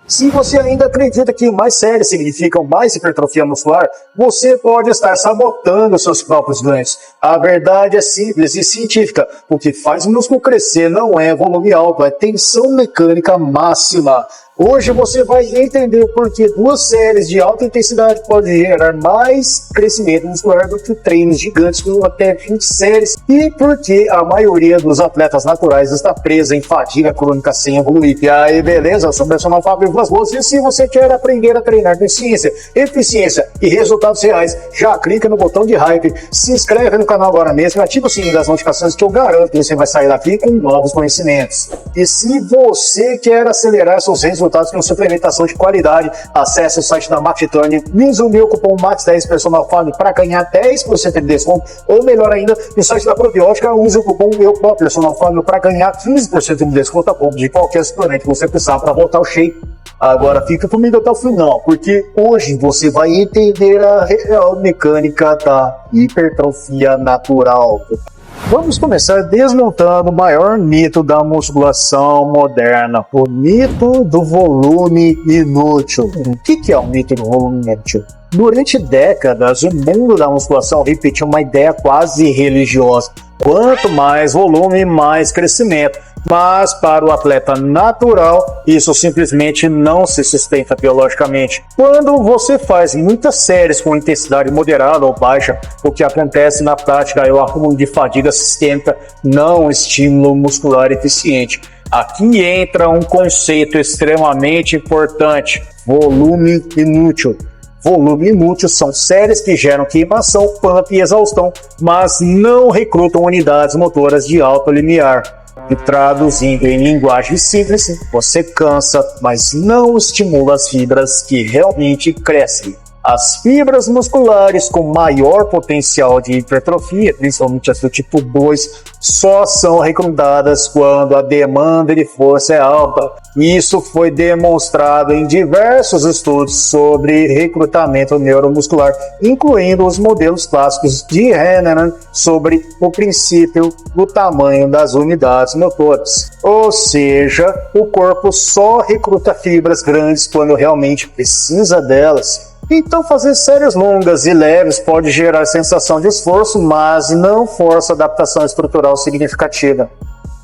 Se você ainda acredita que mais séries significam mais hipertrofia muscular, você pode estar sabotando seus próprios ganhos. A verdade é simples e científica. O que faz o músculo crescer não é volume alto, é tensão mecânica máxima. Hoje você vai entender por que 2 séries de alta intensidade podem gerar mais crescimento muscular do que treinos gigantes com até 20 séries e por que a maioria dos atletas naturais está presa em fadiga crônica sem evoluir. E aí, beleza? Eu sou o personal Fábio Vilas Boas e se você quer aprender a treinar com ciência, eficiência e resultados reais, já clica no botão de hype, se inscreve no canal agora mesmo e ativa o sininho das notificações que eu garanto que você vai sair daqui com novos conhecimentos. E se você quer acelerar seus resultados com suplementação de qualidade, acesse o site da MaxTurn, use o meu cupom MAX10 Personal Fábio para ganhar 10% de desconto, ou melhor ainda, no site da Probiótica, use o cupom meu Personal Fábio para ganhar 15% de desconto a ponto de qualquer suplemento que você precisar para voltar ao shape. Agora fica comigo até o final, porque hoje você vai entender a real mecânica da hipertrofia natural. Vamos começar desmontando o maior mito da musculação moderna, o mito do volume inútil. O que é o mito do volume inútil? Durante décadas, o mundo da musculação repetiu uma ideia quase religiosa. Quanto mais volume, mais crescimento. Mas para o atleta natural, isso simplesmente não se sustenta biologicamente. Quando você faz muitas séries com intensidade moderada ou baixa, o que acontece na prática é o acúmulo de fadiga sistêmica, não estímulo muscular eficiente. Aqui entra um conceito extremamente importante: volume inútil. Volume inútil são séries que geram queimação, pump e exaustão, mas não recrutam unidades motoras de alto limiar. E traduzindo em linguagem simples, você cansa, mas não estimula as fibras que realmente crescem. As fibras musculares com maior potencial de hipertrofia, principalmente as do tipo 2, só são recrutadas quando a demanda de força é alta. Isso foi demonstrado em diversos estudos sobre recrutamento neuromuscular, incluindo os modelos clássicos de Hahnemann sobre o princípio do tamanho das unidades motoras. Ou seja, o corpo só recruta fibras grandes quando realmente precisa delas. Então fazer séries longas e leves pode gerar sensação de esforço, mas não força adaptação estrutural significativa.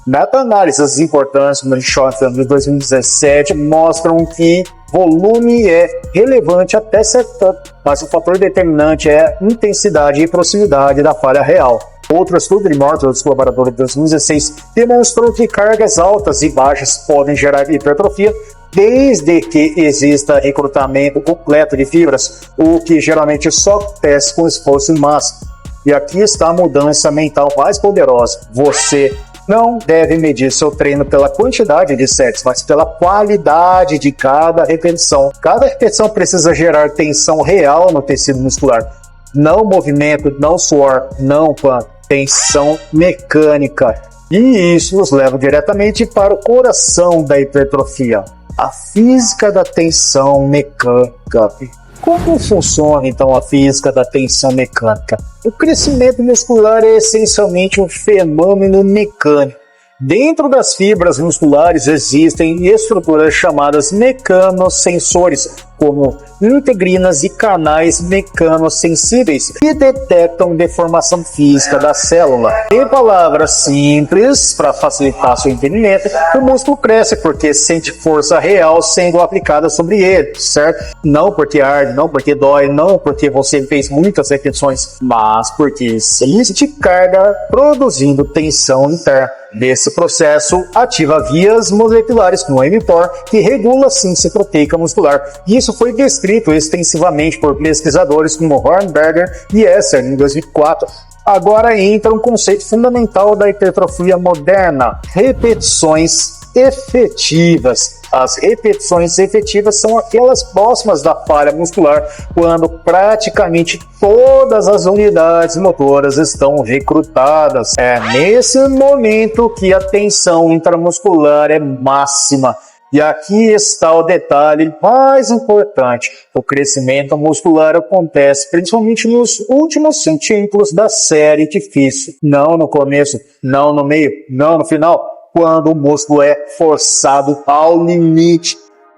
Meta-análises importantes no Schoenfeld de 2017 mostram que volume é relevante até certo ponto, mas o fator determinante é a intensidade e proximidade da falha real. Outro estudo de Morton, dos colaboradores de 2016, demonstrou que cargas altas e baixas podem gerar hipertrofia, desde que exista recrutamento completo de fibras, o que geralmente só acontece com esforço em massa. E aqui está a mudança mental mais poderosa. Você não deve medir seu treino pela quantidade de séries, mas pela qualidade de cada repetição. Cada repetição precisa gerar tensão real no tecido muscular. Não movimento, não suor, não pump, tensão mecânica. E isso nos leva diretamente para o coração da hipertrofia: a física da tensão mecânica. Como funciona então a física da tensão mecânica? O crescimento muscular é essencialmente um fenômeno mecânico. Dentro das fibras musculares existem estruturas chamadas mecanosensores, como integrinas e canais mecanosensíveis, que detectam deformação física da célula. Em palavras simples, para facilitar seu entendimento, o músculo cresce porque sente força real sendo aplicada sobre ele, certo? Não porque arde, não porque dói, não porque você fez muitas repetições, mas porque existe carga produzindo tensão interna. Nesse processo, ativa vias moleculares no mTOR, que regula a síntese proteica muscular. Isso foi descrito extensivamente por pesquisadores como Hornberger e Esser em 2004. Agora entra um conceito fundamental da hipertrofia moderna: repetições efetivas. As repetições efetivas são aquelas próximas da falha muscular, quando praticamente todas as unidades motoras estão recrutadas. É nesse momento que a tensão intramuscular é máxima. E aqui está o detalhe mais importante: o crescimento muscular acontece principalmente nos últimos centímetros da série difícil. Não no começo, não no meio, não no final, quando o músculo é forçado ao limite.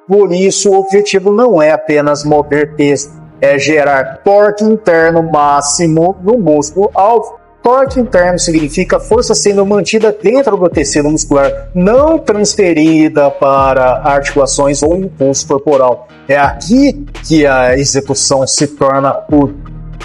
Por isso, o objetivo não é apenas mover peso, é gerar torque interno máximo no músculo-alvo. Torque interno significa força sendo mantida dentro do tecido muscular, não transferida para articulações ou impulso corporal. É aqui que a execução se torna tudo.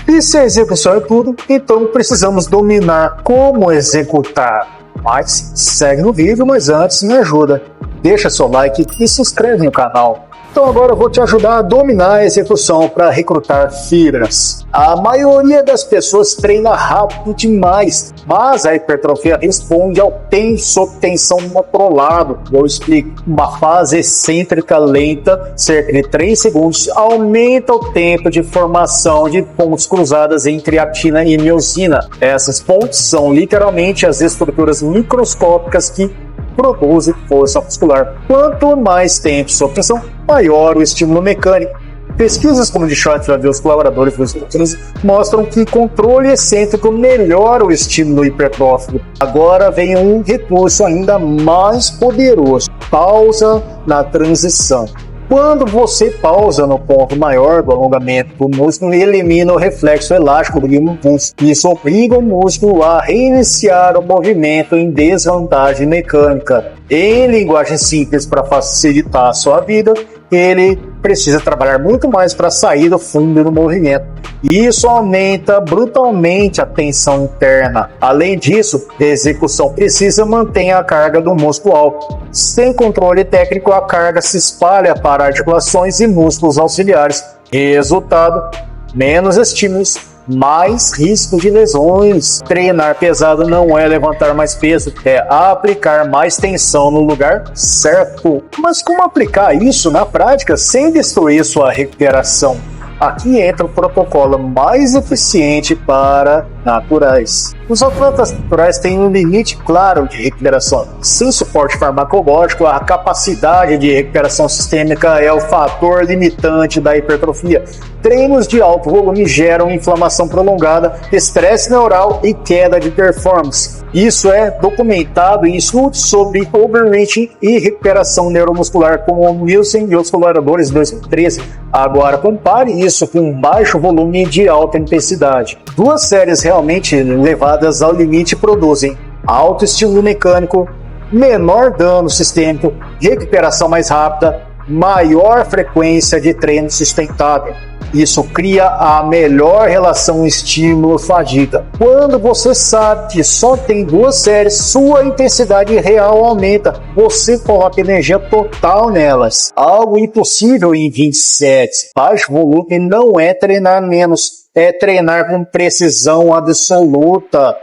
E se a execução é tudo, então precisamos dominar como executar. Mas segue no vídeo, mas antes me ajuda. Deixa seu like e se inscreve no canal. Então agora eu vou te ajudar a dominar a execução para recrutar fibras. A maioria das pessoas treina rápido demais, mas a hipertrofia responde ao tensão controlado. Eu explico. Uma fase excêntrica lenta, cerca de 3 segundos, aumenta o tempo de formação de pontes cruzadas entre actina e miosina. Essas pontes são literalmente as estruturas microscópicas que produzem força muscular. Quanto mais tempo sob tensão, maior o estímulo mecânico. Pesquisas como de Schoenfeld e os colaboradores dos estudos mostram que controle excêntrico melhora o estímulo hipertrófico. Agora vem um recurso ainda mais poderoso: pausa na transição. Quando você pausa no ponto maior do alongamento do músculo, elimina o reflexo elástico do impulso. Isso obriga o músculo a reiniciar o movimento em desvantagem mecânica. Em linguagem simples, para facilitar a sua vida, ele precisa trabalhar muito mais para sair do fundo do movimento. Isso aumenta brutalmente a tensão interna. Além disso, a execução precisa manter a carga do músculo alto. Sem controle técnico, a carga se espalha para articulações e músculos auxiliares. Resultado: menos estímulos, mais risco de lesões. Treinar pesado não é levantar mais peso, é aplicar mais tensão no lugar certo. Mas como aplicar isso na prática sem destruir sua recuperação? Aqui entra o protocolo mais eficiente para naturais. Os atletas naturais têm um limite claro de recuperação. Sem suporte farmacológico, a capacidade de recuperação sistêmica é o fator limitante da hipertrofia. Treinos de alto volume geram inflamação prolongada, estresse neural e queda de performance. Isso é documentado em estudos sobre overreaching e recuperação neuromuscular, como o Nielsen e os colaboradores de 2013. Agora compare isso com um baixo volume de alta intensidade. Duas séries realmente levadas ao limite produzem alto estímulo mecânico, menor dano sistêmico, recuperação mais rápida, maior frequência de treino sustentável. Isso cria a melhor relação estímulo-fadiga. Quando você sabe que só tem duas séries, sua intensidade real aumenta. Você coloca energia total nelas. Algo impossível em 27. Baixo volume não é treinar menos, é treinar com precisão absoluta.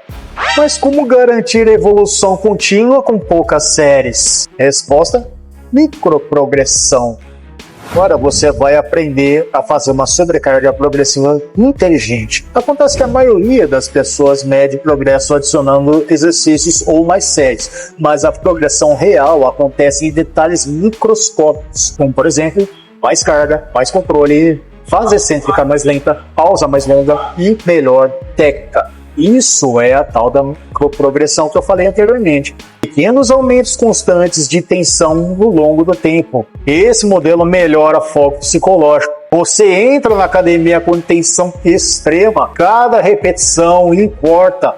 Mas como garantir evolução contínua com poucas séries? Resposta: microprogressão. Agora você vai aprender a fazer uma sobrecarga progressiva inteligente. Acontece que a maioria das pessoas mede progresso adicionando exercícios ou mais séries, mas a progressão real acontece em detalhes microscópicos, como por exemplo, mais carga, mais controle, fase excêntrica mais lenta, pausa mais longa e melhor técnica. Isso é a tal da microprogressão que eu falei anteriormente. Pequenos aumentos constantes de tensão ao longo do tempo. Esse modelo melhora o foco psicológico. Você entra na academia com tensão extrema. Cada repetição importa.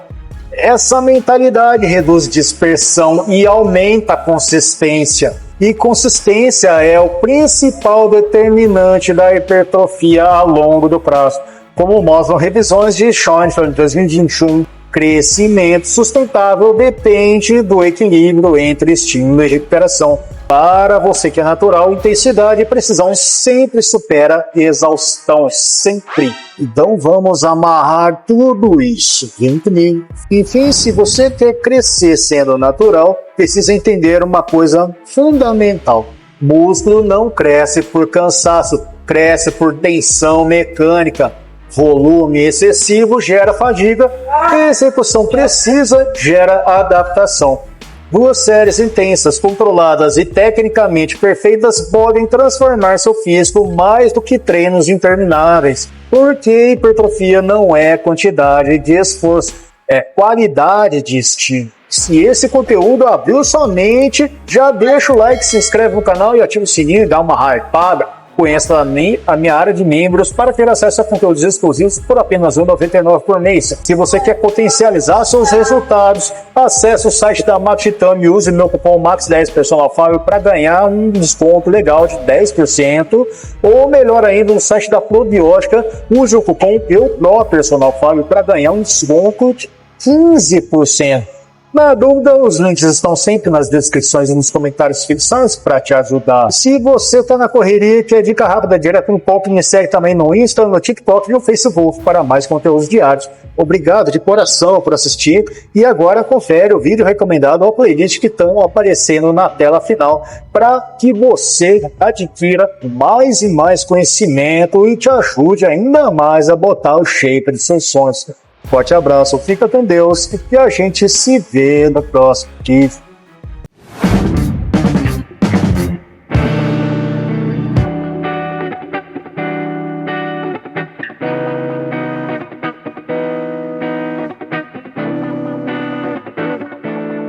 Essa mentalidade reduz dispersão e aumenta a consistência. E consistência é o principal determinante da hipertrofia a longo do prazo. Como mostram revisões de Schoenfeld em 2021, crescimento sustentável depende do equilíbrio entre estímulo e recuperação. Para você que é natural, intensidade e precisão sempre supera exaustão, sempre. Então vamos amarrar tudo isso. Vem comigo. Enfim, se você quer crescer sendo natural, precisa entender uma coisa fundamental. Músculo não cresce por cansaço, cresce por tensão mecânica. Volume excessivo gera fadiga, execução precisa gera adaptação. Duas séries intensas, controladas e tecnicamente perfeitas podem transformar seu físico mais do que treinos intermináveis, porque hipertrofia não é quantidade de esforço, é qualidade de estilo. Se esse conteúdo abriu sua mente, já deixa o like, se inscreve no canal e ativa o sininho, dá uma hypada. Conheça a minha área de membros para ter acesso a conteúdos exclusivos por apenas R$ 1,99 por mês. Se você quer potencializar seus resultados, acesse o site da Max Titanium e use meu cupom MAX10 Personal Fábio para ganhar um desconto legal de 10%. Ou melhor ainda, no site da Probiótica, use o cupom Personal Fábio para ganhar um desconto de 15%. Na dúvida, os links estão sempre nas descrições e nos comentários fixados para te ajudar. Se você está na correria e quer dica rápida direto no ponto, me segue também no Insta, no TikTok e no Facebook para mais conteúdos diários. Obrigado de coração por assistir e agora confere o vídeo recomendado ou playlist que estão aparecendo na tela final para que você adquira mais e mais conhecimento e te ajude ainda mais a botar o shape de seus sonhos. Forte abraço, fica com Deus e a gente se vê no próximo vídeo.